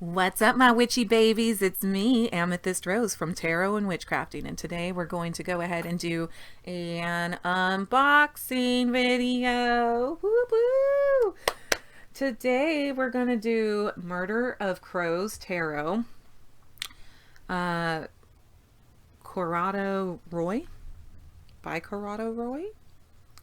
What's up, my witchy babies? It's me, Amethyst Rose from Tarot and Witchcrafting, and today we're going to go ahead and do an unboxing video. Woo woo! Today we're going to do Murder of Crows Tarot. Corrado Roy? By Corrado Roy?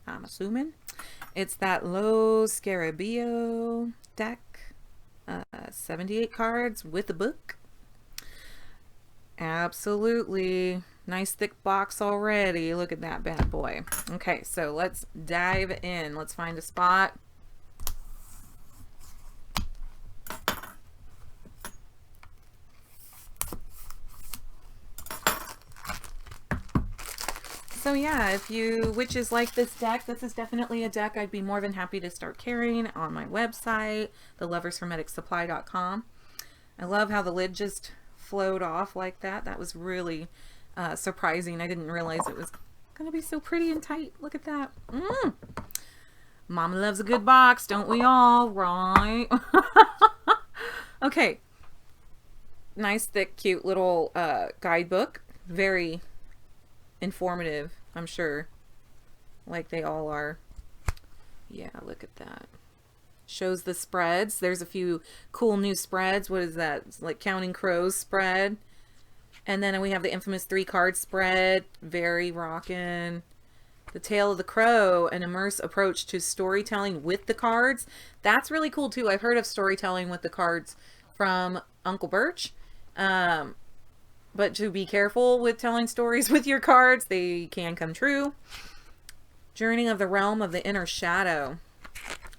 I'm assuming. It's that Lo Scarabeo deck. 78 cards with a book. Absolutely. Nice thick box already. Look at that bad boy. Okay, so let's dive in. Let's find a spot. So yeah, if you witches like this deck, this is definitely a deck I'd be more than happy to start carrying on my website, thelovershermeticsupply.com. I love how the lid just flowed off like that. That was really surprising. I didn't realize it was going to be so pretty and tight. Look at that. Mama loves a good box, don't we all? Right? Okay. Nice, thick, cute little guidebook. Very informative, I'm sure, like they all are. Yeah, look at that. Shows the spreads. There's a few cool new spreads. What is that? It's like Counting Crows spread. And then we have the infamous 3-card spread. Very rockin'. The Tale of the Crow, an immersive approach to storytelling with the cards. That's really cool too. I've heard of storytelling with the cards from Uncle Birch. But to be careful with telling stories with your cards. They can come true. Journey of the Realm of the Inner Shadow.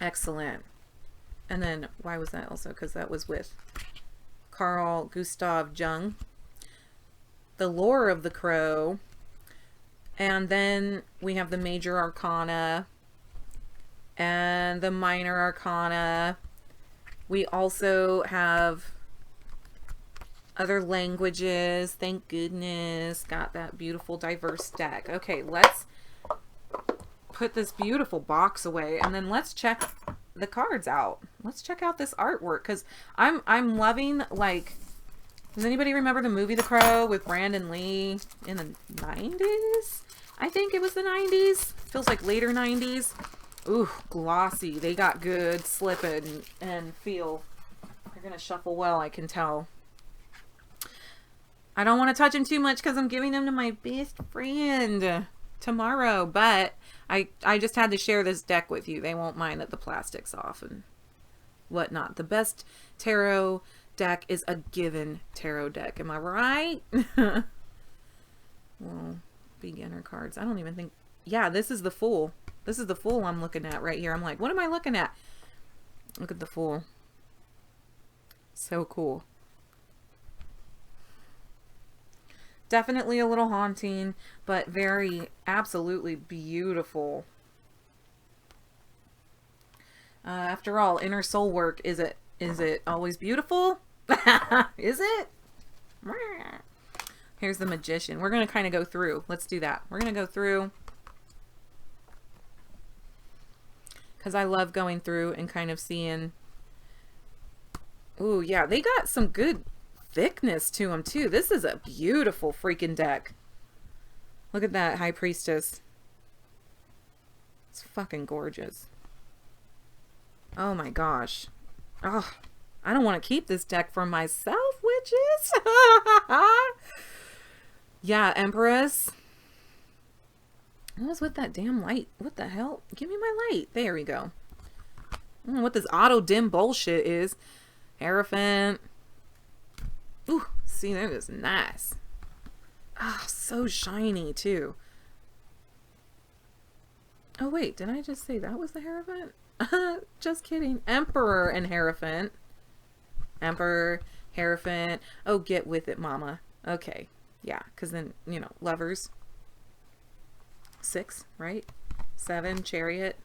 Excellent. And then, why was that also? Because that was with Carl Gustav Jung. The Lore of the Crow. And then we have the Major Arcana. And the Minor Arcana. We also have other languages. Thank goodness. Got that beautiful diverse deck. Okay, let's put this beautiful box away and then let's check the cards out. Let's check out this artwork because I'm loving, like, does anybody remember the movie The Crow with Brandon Lee in the 90s? I think it was the 90s. Feels like later 90s. Ooh, glossy. They got good slip and feel. They're gonna shuffle well, I can tell. I don't want to touch them too much because I'm giving them to my best friend tomorrow, but I just had to share this deck with you. They won't mind that the plastic's off and whatnot. The best tarot deck is a given tarot deck. Am I right? Well, beginner cards. I don't even think... Yeah, this is the Fool. This is the Fool I'm looking at right here. I'm like, what am I looking at? Look at the Fool. So cool. Definitely a little haunting, but very, absolutely beautiful. After all, inner soul work, is it always beautiful? Is it? Here's the Magician. We're going to kind of go through. Let's do that. We're going to go through because I love going through and kind of seeing. Ooh, yeah, they got some good thickness to them too. This is a beautiful freaking deck. Look at that High Priestess. It's fucking gorgeous. Oh my gosh. Oh, I don't want to keep this deck for myself, witches. Yeah, Empress. What was with that damn light? What the hell? Give me my light. There we go. I don't know what this auto dim bullshit is. Hierophant. Ooh, see, that is nice. Ah, oh, so shiny too. Oh wait, did I just say that was the Hierophant? Just kidding. Emperor and Hierophant. Emperor, Hierophant. Oh, get with it, mama. Okay, yeah, because then, you know, Lovers. 6, right? 7, Chariot.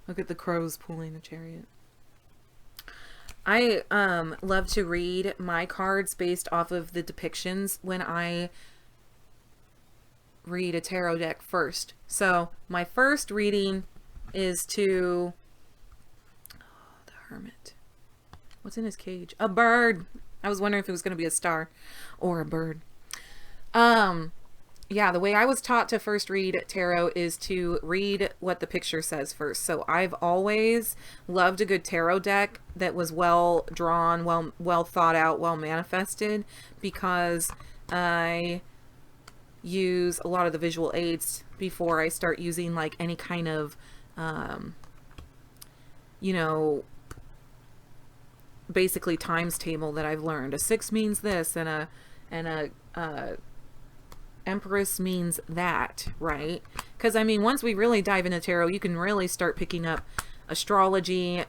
Look at the crows pulling the chariot. I love to read my cards based off of the depictions when I read a tarot deck first. So my first reading is to the Hermit. What's in his cage? A bird. I was wondering if it was going to be a star or a bird. Yeah, the way I was taught to first read tarot is to read what the picture says first. So I've always loved a good tarot deck that was well drawn, well thought out, well manifested, because I use a lot of the visual aids before I start using like any kind of you know, basically times table that I've learned. A 6 means this, and a Empress means that, right? Because I mean, once we really dive into tarot, you can really start picking up astrology,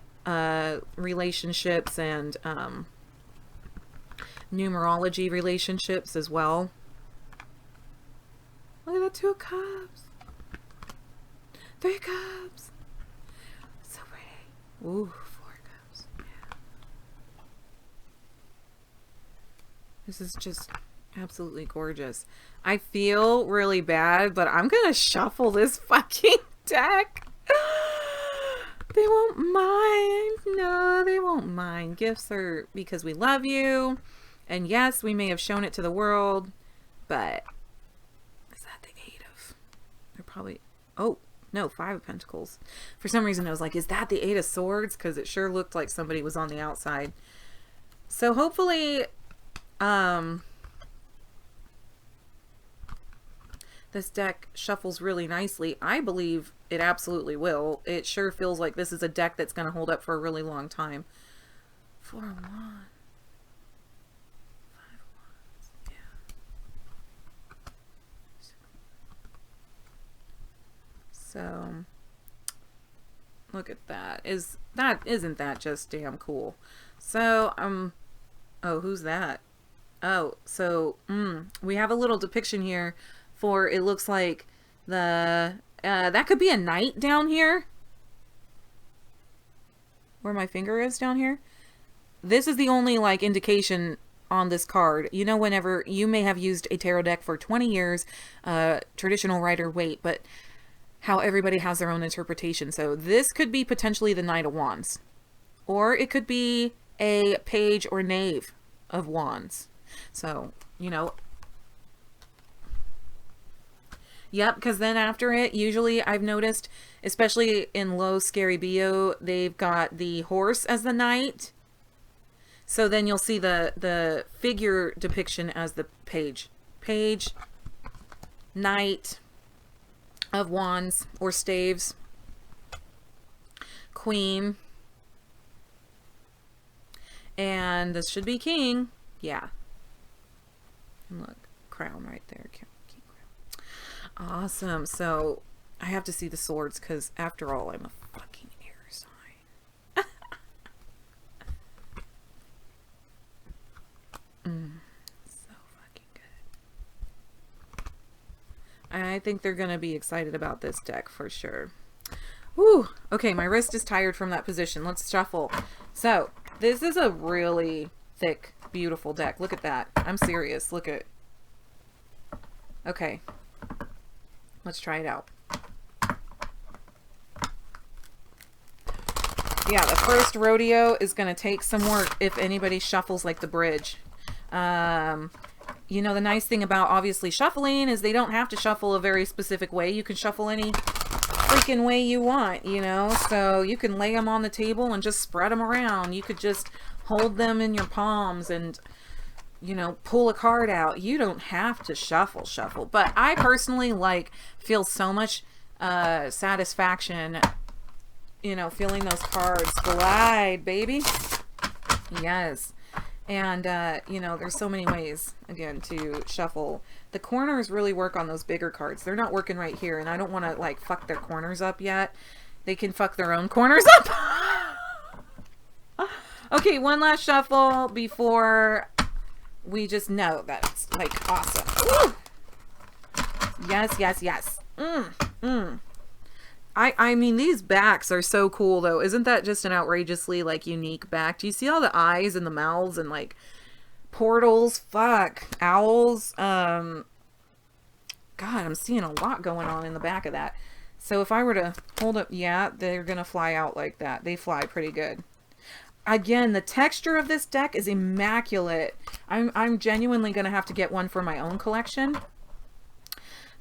relationships, and numerology relationships as well. Look at the 2 cups, 3 cups, so pretty. Ooh, 4 cups. Yeah. This is just absolutely gorgeous. I feel really bad, but I'm gonna shuffle this fucking deck. They won't mind. No, they won't mind. Gifts are because we love you. And yes, we may have shown it to the world, but is that the 8 of... They're probably... Oh, no, 5 of Pentacles. For some reason I was like, is that the 8 of Swords? Because it sure looked like somebody was on the outside. So hopefully... this deck shuffles really nicely. I believe it absolutely will. It sure feels like this is a deck that's going to hold up for a really long time. 4 of Wands. 5 of Wands. Yeah. So, look at that. Isn't that just damn cool? So, oh, who's that? Oh, so, we have a little depiction here for, it looks like the, that could be a knight down here. Where my finger is down here. This is the only, like, indication on this card. You know, whenever you may have used a tarot deck for 20 years, traditional Rider-Waite, but how everybody has their own interpretation. So this could be potentially the Knight of Wands. Or it could be a Page or Knave of Wands. So, you know, yep, because then after it, usually I've noticed, especially in low scary bio, they've got the horse as the knight. So then you'll see the figure depiction as the page. Page, Knight of Wands or Staves, Queen, and this should be King. Yeah. And look, crown right there. King crown. Awesome. So I have to see the swords because after all, I'm a fucking air sign. So fucking good. I think they're going to be excited about this deck for sure. Whew. Okay, my wrist is tired from that position. Let's shuffle. So this is a really thick, beautiful deck. Look at that. I'm serious. Look at... Okay. Let's try it out. Yeah, the first rodeo is going to take some work if anybody shuffles like the bridge. You know, the nice thing about obviously shuffling is they don't have to shuffle a very specific way. You can shuffle any freaking way you want, you know? So you can lay them on the table and just spread them around. You could just hold them in your palms and, you know, pull a card out. You don't have to shuffle. But I personally feel so much satisfaction, you know, feeling those cards glide, baby. Yes. And, you know, there's so many ways, again, to shuffle. The corners really work on those bigger cards. They're not working right here, and I don't want to, like, fuck their corners up yet. They can fuck their own corners up. Okay, one last shuffle before we just know that it's, like, awesome. Woo! Yes, yes, yes. I mean, these backs are so cool, though. Isn't that just an outrageously, like, unique back? Do you see all the eyes and the mouths and, like, portals? Fuck. Owls. God, I'm seeing a lot going on in the back of that. So if I were to hold up, yeah, they're going to fly out like that. They fly pretty good. again, the texture of this deck is immaculate. I'm genuinely going to have to get one for my own collection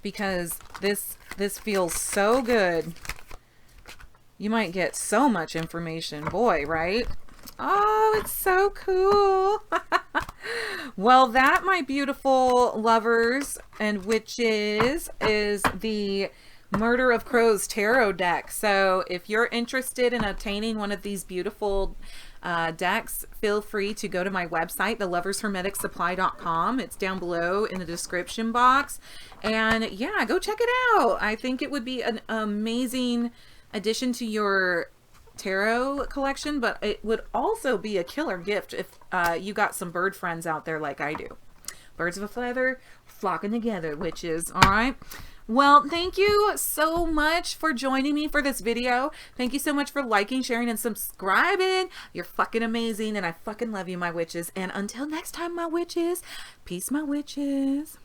because this feels so good. You might get so much information, boy, right? Oh, it's so cool. Well, that, my beautiful lovers and witches, is the Murder of Crows tarot deck. So if you're interested in obtaining one of these beautiful decks, feel free to go to my website, thelovershermeticsupply.com. It's down below in the description box. And yeah, go check it out. I think it would be an amazing addition to your tarot collection, but it would also be a killer gift if you got some bird friends out there like I do. Birds of a feather flocking together, witches. All right. Well, thank you so much for joining me for this video. Thank you so much for liking, sharing, and subscribing. You're fucking amazing, and I fucking love you, my witches. And until next time, my witches, peace, my witches.